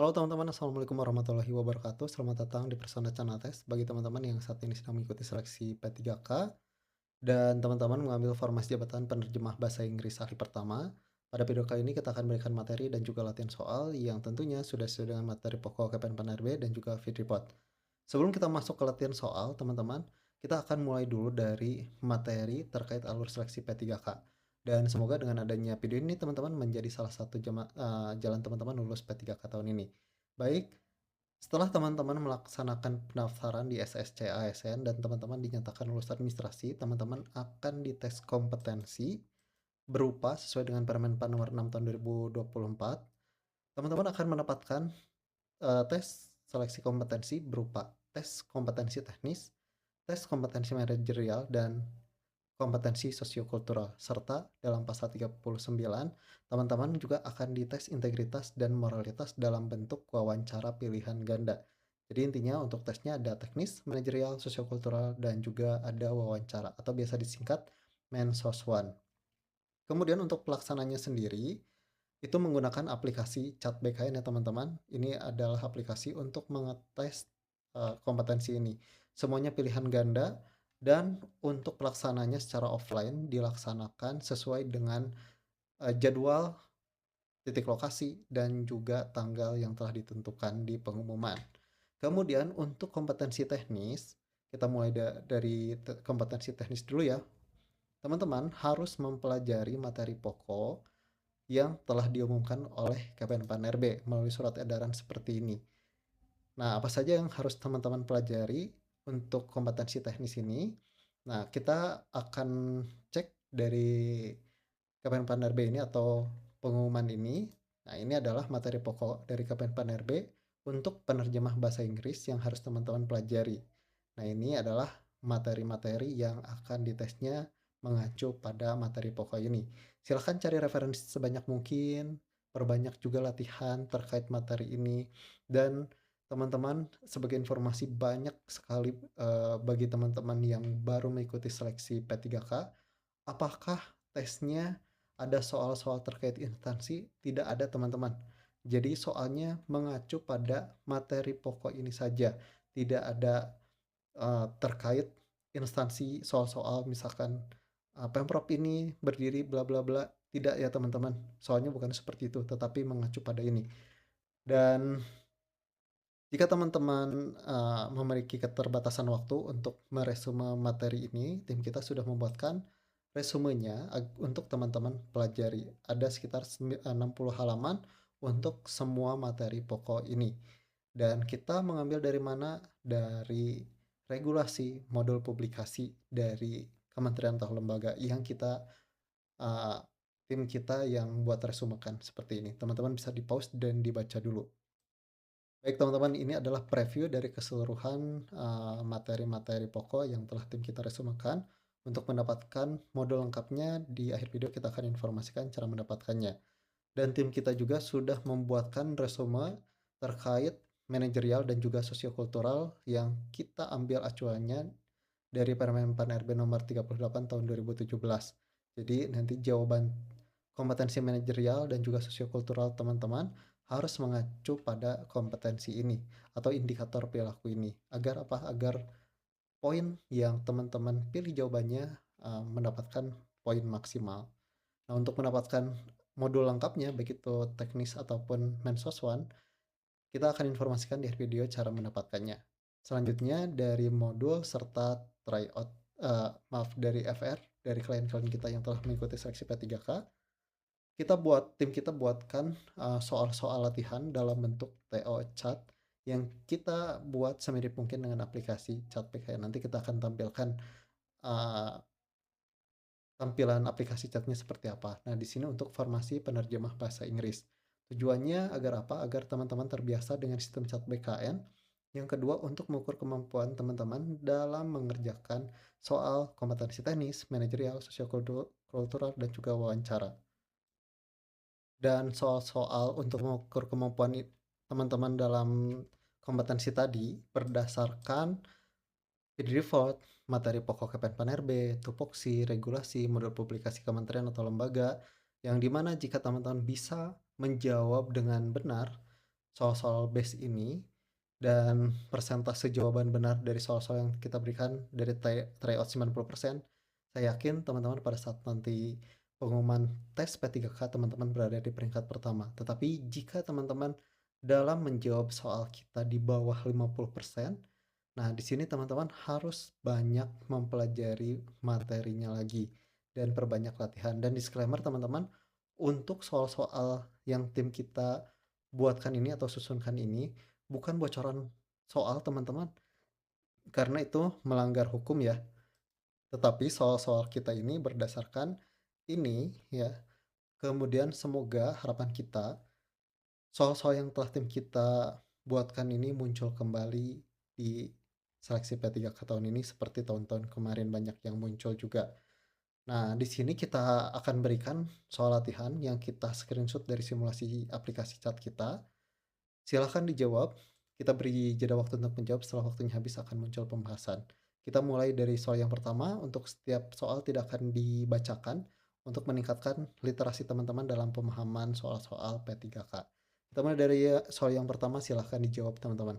Halo teman-teman, Assalamualaikum warahmatullahi wabarakatuh. Selamat datang di Persona Channel Test bagi teman-teman yang saat ini sedang mengikuti seleksi P3K dan teman-teman mengambil formasi jabatan penerjemah bahasa Inggris ahli pertama. Pada video kali ini kita akan memberikan materi dan juga latihan soal yang tentunya sudah sesuai dengan materi pokok KPN-PAN-RB dan juga fit report. Sebelum kita masuk ke latihan soal, teman-teman, kita akan mulai dulu dari materi terkait alur seleksi P3K. Dan semoga dengan adanya video ini teman-teman menjadi salah satu jalan teman-teman lulus P3K tahun ini. Baik, setelah teman-teman melaksanakan pendaftaran di SSC ASN dan teman-teman dinyatakan lulus administrasi, teman-teman akan dites kompetensi berupa sesuai dengan Permen PAN nomor 6 tahun 2024. Teman-teman akan mendapatkan tes seleksi kompetensi berupa tes kompetensi teknis, tes kompetensi manajerial, dan kompetensi sosiokultural, serta dalam pasal 39, teman-teman juga akan dites integritas dan moralitas dalam bentuk wawancara pilihan ganda. Jadi intinya untuk tesnya ada teknis, manajerial, sosiokultural, dan juga ada wawancara atau biasa disingkat Mensoswan. Kemudian untuk pelaksananya sendiri, itu menggunakan aplikasi Chat BKN ya teman-teman. Ini adalah aplikasi untuk mengetes kompetensi ini. Semuanya pilihan ganda dan untuk pelaksananya secara offline dilaksanakan sesuai dengan jadwal, titik lokasi, dan juga tanggal yang telah ditentukan di pengumuman. Kemudian untuk kompetensi teknis, kita mulai dari kompetensi teknis dulu ya. Teman-teman harus mempelajari materi pokok yang telah diumumkan oleh KPN-PAN-RB melalui surat edaran seperti ini. Nah, apa saja yang harus teman-teman pelajari untuk kompetensi teknis ini? Nah, kita akan cek dari KPN-PAN-RB ini atau pengumuman ini. Nah, ini adalah materi pokok dari KPN-PAN-RB untuk penerjemah bahasa Inggris yang harus teman-teman pelajari. Nah, ini adalah materi-materi yang akan ditesnya mengacu pada materi pokok ini. Silahkan cari referensi sebanyak mungkin, perbanyak juga latihan terkait materi ini, dan teman-teman sebagai informasi banyak sekali bagi teman-teman yang baru mengikuti seleksi P3K, apakah tesnya ada soal-soal terkait instansi? Tidak ada teman-teman. Jadi soalnya mengacu pada materi pokok ini saja. Tidak ada terkait instansi soal-soal misalkan Pemprov ini berdiri bla bla bla. Tidak ya teman-teman. Soalnya bukan seperti itu, tetapi mengacu pada ini. Dan jika teman-teman memiliki keterbatasan waktu untuk meresume materi ini, tim kita sudah membuatkan resumenya untuk teman-teman pelajari. Ada sekitar 60 halaman untuk semua materi pokok ini. Dan kita mengambil dari mana? Dari regulasi modul publikasi dari kementerian atau lembaga yang uh, tim kita yang buat resumekan seperti ini. Teman-teman bisa di-pause dan dibaca dulu. Baik teman-teman, ini adalah preview dari keseluruhan materi-materi pokok yang telah tim kita resumekan. Untuk mendapatkan modul lengkapnya, di akhir video kita akan informasikan cara mendapatkannya. Dan tim kita juga sudah membuatkan resume terkait manajerial dan juga sosiokultural yang kita ambil acuannya dari Permen PAN RB nomor 38 tahun 2017. Jadi nanti jawaban kompetensi manajerial dan juga sosiokultural teman-teman harus mengacu pada kompetensi ini atau indikator perilaku ini. Agar apa? Agar poin yang teman-teman pilih jawabannya mendapatkan poin maksimal. Nah, untuk mendapatkan modul lengkapnya, baik itu teknis ataupun Mensos One, kita akan informasikan di akhir video cara mendapatkannya. Selanjutnya dari modul serta tryout, dari FR, dari klien-klien kita yang telah mengikuti seleksi P3K, tim kita buatkan soal-soal latihan dalam bentuk TO chat yang kita buat semirip mungkin dengan aplikasi chat PK. Nanti kita akan tampilkan uh, tampilan aplikasi chatnya seperti apa. Nah, di sini untuk formasi penerjemah bahasa Inggris. Tujuannya agar apa? Agar teman-teman terbiasa dengan sistem chat BKN. Yang kedua, untuk mengukur kemampuan teman-teman dalam mengerjakan soal kompetensi teknis, manajerial, sosiokultural, dan juga wawancara. Dan soal-soal untuk mengukur kemampuan teman-teman dalam kompetensi tadi berdasarkan fit report, materi pokok KPN-PAN-RB, tupoksi, regulasi, model publikasi kementerian atau lembaga, yang dimana jika teman-teman bisa menjawab dengan benar, soal-soal base ini dan persentase jawaban benar dari soal-soal yang kita berikan dari tryout 90%, saya yakin teman-teman pada saat nanti pengumuman tes P3K teman-teman berada di peringkat pertama. Tetapi jika teman-teman dalam menjawab soal kita di bawah 50%, nah di sini teman-teman harus banyak mempelajari materinya lagi dan perbanyak latihan. Dan disclaimer teman-teman, untuk soal-soal yang tim kita buatkan ini atau susunkan ini bukan bocoran soal teman-teman, karena itu melanggar hukum ya. Tetapi soal-soal kita ini berdasarkan ini ya. Kemudian semoga harapan kita, soal-soal yang telah tim kita buatkan ini muncul kembali di seleksi P3K tahun ini seperti tahun-tahun kemarin banyak yang muncul juga. Nah, di sini kita akan berikan soal latihan yang kita screenshot dari simulasi aplikasi chat kita. Silahkan dijawab, kita beri jeda waktu untuk menjawab, setelah waktunya habis akan muncul pembahasan. Kita mulai dari soal yang pertama, untuk setiap soal tidak akan dibacakan untuk meningkatkan literasi teman-teman dalam pemahaman soal-soal P3K. Kita mulai dari soal yang pertama, silahkan dijawab teman-teman.